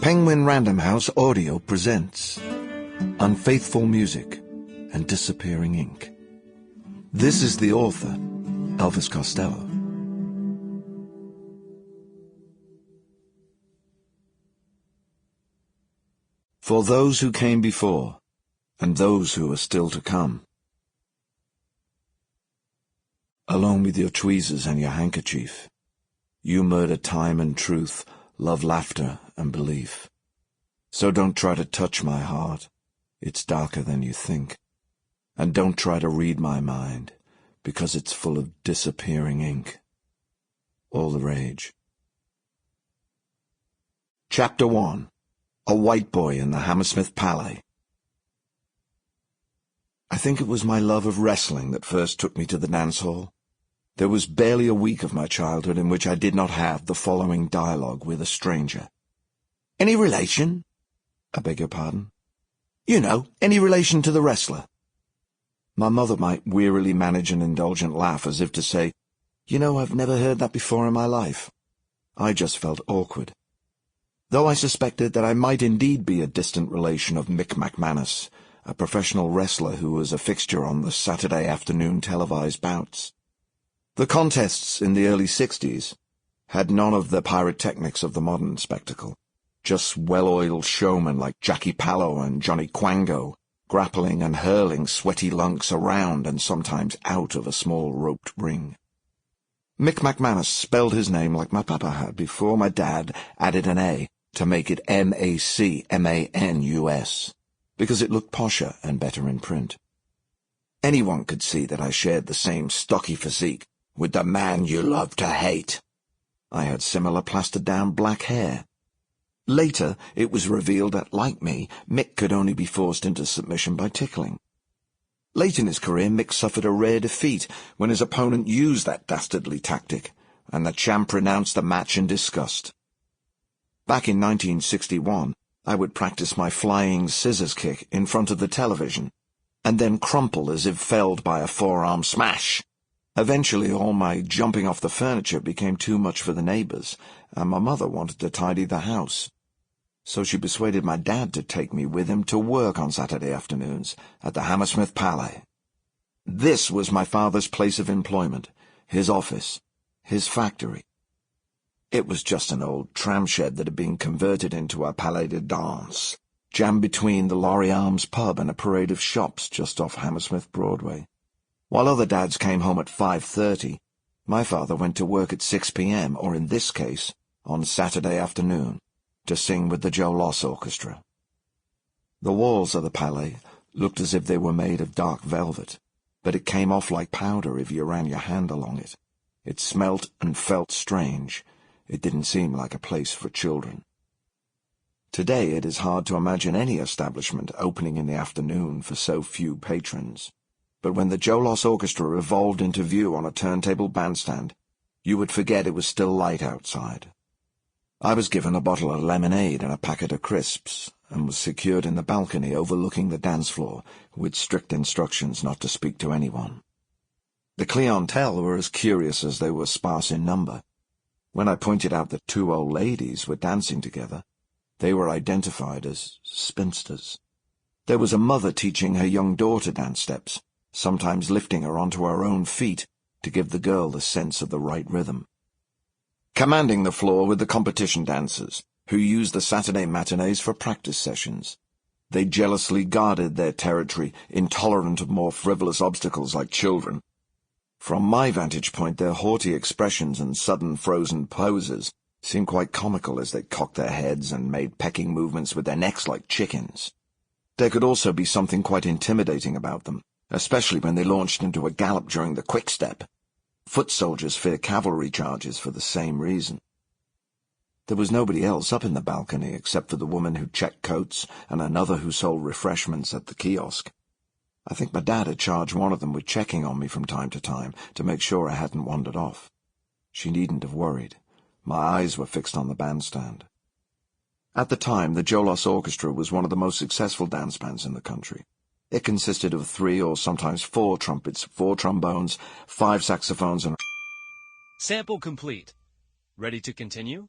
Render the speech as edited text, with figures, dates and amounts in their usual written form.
Penguin Random House Audio presents Unfaithful Music and Disappearing Ink. This is the author, Elvis Costello. For those who came before, and those who are still to come. Along with your tweezers and your handkerchief, you murder time and truth, love laughter and belief. So don't try to touch my heart, it's darker than you think. And don't try to read my mind, because it's full of disappearing ink. All the rage. Chapter 1. A White Boy in the Hammersmith Palais. I think it was my love of wrestling that first took me to the dance hall. There was barely a week of my childhood in which I did not have the following dialogue with a stranger. "Any relation?" "I beg your pardon?" "You know, any relation to the wrestler?" My mother might wearily manage an indulgent laugh as if to say, "You know, I've never heard that before in my life." I just felt awkward. Though I suspected that I might indeed be a distant relation of Mick MacManus, a professional wrestler who was a fixture on the Saturday afternoon televised bouts. The contests in the early 60s had none of the pyrotechnics of the modern spectacle, just well-oiled showmen like Jackie Pallo and Johnny Quango, grappling and hurling sweaty lunks around and sometimes out of a small roped ring. Mick MacManus spelled his name like my papa had before my dad added an A to make it MacManus, because it looked posher and better in print. Anyone could see that I shared the same stocky physique with the man you love to hate. I had similar plastered-down black hair. Later, it was revealed that, like me, Mick could only be forced into submission by tickling. Late in his career, Mick suffered a rare defeat when his opponent used that dastardly tactic, and the champ renounced the match in disgust. Back in 1961, I would practice my flying scissors kick in front of the television, and then crumple as if felled by a forearm smash. Eventually, all my jumping off the furniture became too much for the neighbors, and my mother wanted to tidy the house. So she persuaded my dad to take me with him to work on Saturday afternoons at the Hammersmith Palais. This was my father's place of employment, his office, his factory. It was just an old tram shed that had been converted into a palais de danse, jammed between the Lorry Arms pub and a parade of shops just off Hammersmith Broadway. While other dads came home at 5:30, my father went to work at 6 p.m., or in this case, on Saturday afternoon, to sing with the Joe Loss Orchestra. The walls of the palais looked as if they were made of dark velvet, but it came off like powder if you ran your hand along it. It smelt and felt strange. It didn't seem like a place for children. Today it is hard to imagine any establishment opening in the afternoon for so few patrons. But when the Joe Loss Orchestra evolved into view on a turntable bandstand, you would forget it was still light outside. I was given a bottle of lemonade and a packet of crisps, and was secured in the balcony overlooking the dance floor, with strict instructions not to speak to anyone. The clientele were as curious as they were sparse in number. When I pointed out that two old ladies were dancing together, they were identified as spinsters. There was a mother teaching her young daughter dance steps, sometimes lifting her onto her own feet to give the girl the sense of the right rhythm. Commanding the floor with the competition dancers, who used the Saturday matinees for practice sessions. They jealously guarded their territory, intolerant of more frivolous obstacles like children. From my vantage point, their haughty expressions and sudden frozen poses seemed quite comical as they cocked their heads and made pecking movements with their necks like chickens. There could also be something quite intimidating about them, especially when they launched into a gallop during the quick-step. Foot soldiers fear cavalry charges for the same reason. There was nobody else up in the balcony except for the woman who checked coats and another who sold refreshments at the kiosk. I think my dad had charged one of them with checking on me from time to make sure I hadn't wandered off. She needn't have worried. My eyes were fixed on the bandstand. At the time, the Joe Loss Orchestra was one of the most successful dance bands in the country. It consisted of 3 or sometimes 4 trumpets, 4 trombones, 5 saxophones, and... Sample complete. Ready to continue?